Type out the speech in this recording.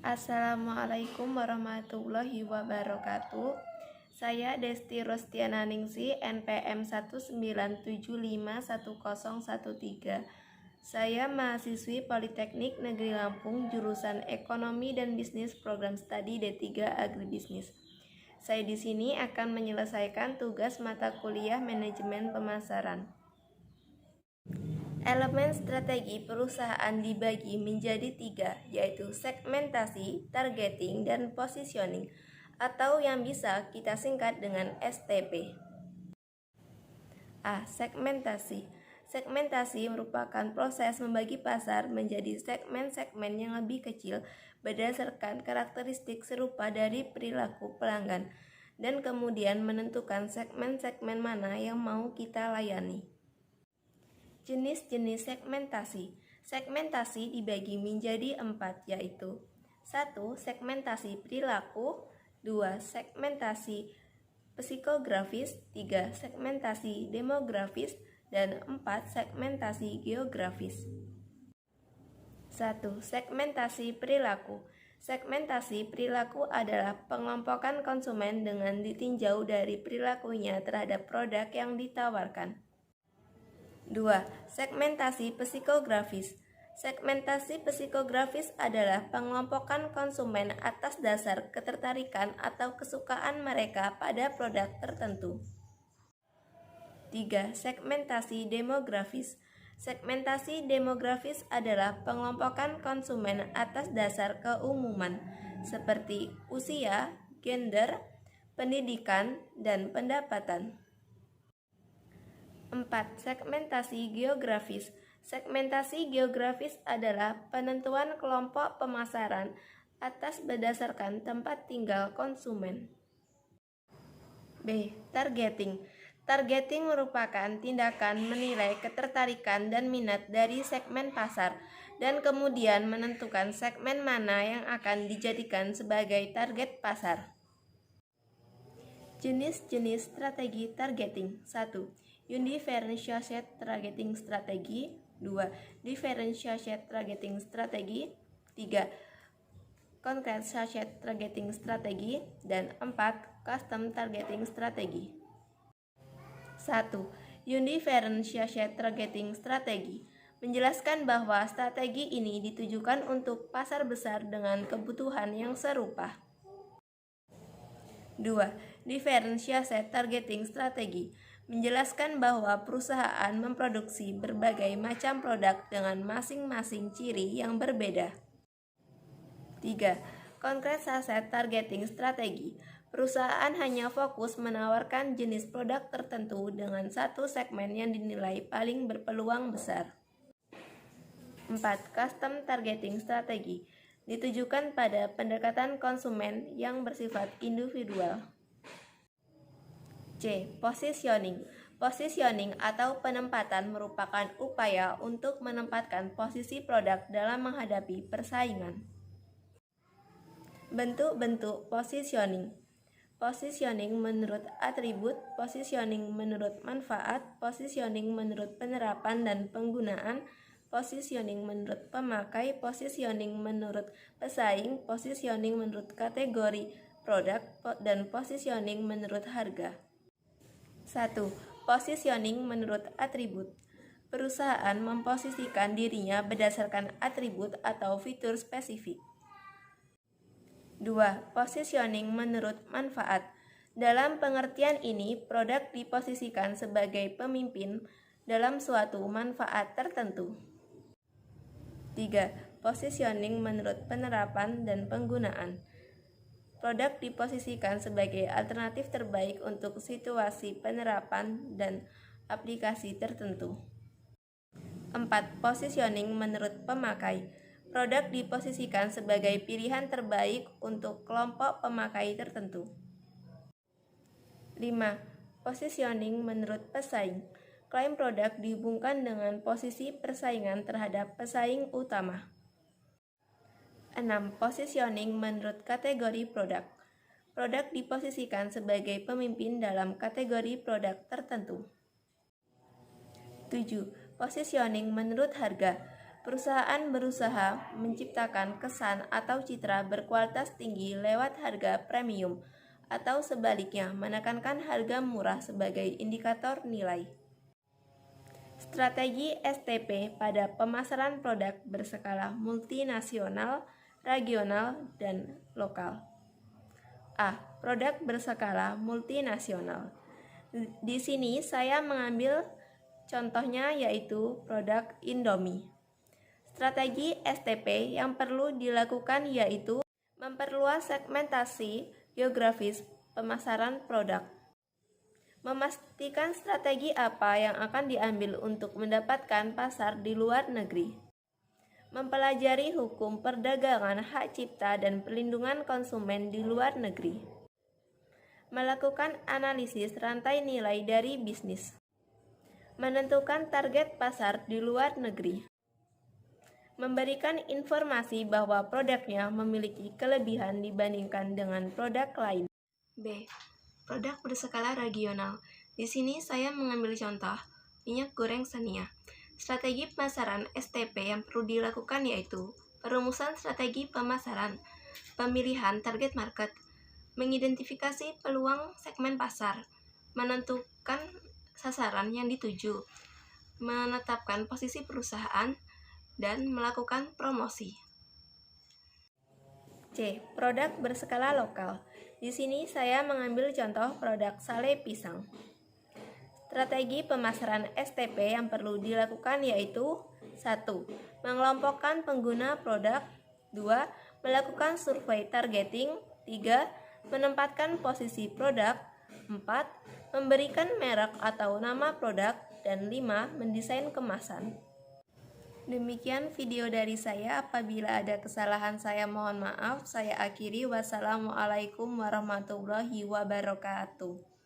Assalamualaikum warahmatullahi wabarakatuh. Saya Desti Rostiana Ningsi, NPM 197510113. Saya mahasiswi Politeknik Negeri Lampung, jurusan Ekonomi dan Bisnis, program studi D3 Agribisnis. Saya di sini akan menyelesaikan tugas mata kuliah Manajemen Pemasaran. Elemen strategi perusahaan dibagi menjadi 3, yaitu segmentasi, targeting, dan positioning, atau yang bisa kita singkat dengan STP. A. Segmentasi. Segmentasi merupakan proses membagi pasar menjadi segmen-segmen yang lebih kecil berdasarkan karakteristik serupa dari perilaku pelanggan, dan kemudian menentukan segmen-segmen mana yang mau kita layani. Jenis-jenis segmentasi. Segmentasi dibagi menjadi 4, yaitu 1. Segmentasi perilaku, 2. Segmentasi psikografis, 3. Segmentasi demografis, dan 4. Segmentasi geografis. 1. Segmentasi perilaku. Segmentasi perilaku adalah pengelompokan konsumen dengan ditinjau dari perilakunya terhadap produk yang ditawarkan. 2. Segmentasi psikografis. Segmentasi psikografis adalah pengelompokan konsumen atas dasar ketertarikan atau kesukaan mereka pada produk tertentu. 3. Segmentasi demografis. Segmentasi demografis adalah pengelompokan konsumen atas dasar keumuman, seperti usia, gender, pendidikan, dan pendapatan. 4. Segmentasi geografis. Segmentasi geografis adalah penentuan kelompok pemasaran atas berdasarkan tempat tinggal konsumen. B. Targeting. Targeting merupakan tindakan menilai ketertarikan dan minat dari segmen pasar dan kemudian menentukan segmen mana yang akan dijadikan sebagai target pasar. Jenis-jenis strategi targeting. 1. Undifferentiated targeting strategi. 2. Differentiated targeting strategi. 3. Concrete targeting strategi. Dan 4. Custom targeting strategi. 1. Undifferentiated targeting strategi menjelaskan bahwa strategi ini ditujukan untuk pasar besar dengan kebutuhan yang serupa. 2. Differentiated targeting strategi menjelaskan bahwa perusahaan memproduksi berbagai macam produk dengan masing-masing ciri yang berbeda. 3. Concrete targeting strategi. Perusahaan hanya fokus menawarkan jenis produk tertentu dengan satu segmen yang dinilai paling berpeluang besar. 4. Custom targeting strategi ditujukan pada pendekatan konsumen yang bersifat individual. C. Positioning. Positioning atau penempatan merupakan upaya untuk menempatkan posisi produk dalam menghadapi persaingan. Bentuk-bentuk positioning. Positioning menurut atribut, positioning menurut manfaat, positioning menurut penerapan dan penggunaan, positioning menurut pemakai, positioning menurut pesaing, positioning menurut kategori produk, dan positioning menurut harga. 1. Positioning menurut atribut. Perusahaan memposisikan dirinya berdasarkan atribut atau fitur spesifik. 2. Positioning menurut manfaat. Dalam pengertian ini, produk diposisikan sebagai pemimpin dalam suatu manfaat tertentu. 3. Positioning menurut penerapan dan penggunaan. Produk diposisikan sebagai alternatif terbaik untuk situasi penerapan dan aplikasi tertentu. 4. Positioning menurut pemakai. Produk diposisikan sebagai pilihan terbaik untuk kelompok pemakai tertentu. 5. Positioning menurut pesaing. Klaim produk dihubungkan dengan posisi persaingan terhadap pesaing utama. 6. Positioning menurut kategori produk. Produk diposisikan sebagai pemimpin dalam kategori produk tertentu. 7. Positioning menurut harga. Perusahaan berusaha menciptakan kesan atau citra berkualitas tinggi lewat harga premium, atau sebaliknya menekankan harga murah sebagai indikator nilai. Strategi STP pada pemasaran produk berskala multinasional, regional, dan lokal. A. Produk berskala multinasional. Di sini saya mengambil contohnya yaitu produk Indomie. Strategi STP yang perlu dilakukan yaitu memperluas segmentasi geografis pemasaran produk, memastikan strategi apa yang akan diambil untuk mendapatkan pasar di luar negeri, mempelajari hukum perdagangan, hak cipta, dan perlindungan konsumen di luar negeri, melakukan analisis rantai nilai dari bisnis, menentukan target pasar di luar negeri, memberikan informasi bahwa produknya memiliki kelebihan dibandingkan dengan produk lain. B. Produk berskala regional. Di sini saya mengambil contoh minyak goreng Xenia. Strategi pemasaran STP yang perlu dilakukan yaitu perumusan strategi pemasaran, pemilihan target market, mengidentifikasi peluang segmen pasar, menentukan sasaran yang dituju, menetapkan posisi perusahaan, dan melakukan promosi. C. Produk berskala lokal. Di sini saya mengambil contoh produk sale pisang. Strategi pemasaran STP yang perlu dilakukan yaitu 1. Mengelompokkan pengguna produk. 2. Melakukan survei targeting. 3. Menempatkan posisi produk. 4. Memberikan merek atau nama produk. Dan 5. Mendesain kemasan. Demikian video dari saya. Apabila ada kesalahan saya mohon maaf. Saya akhiri. Wassalamualaikum warahmatullahi wabarakatuh.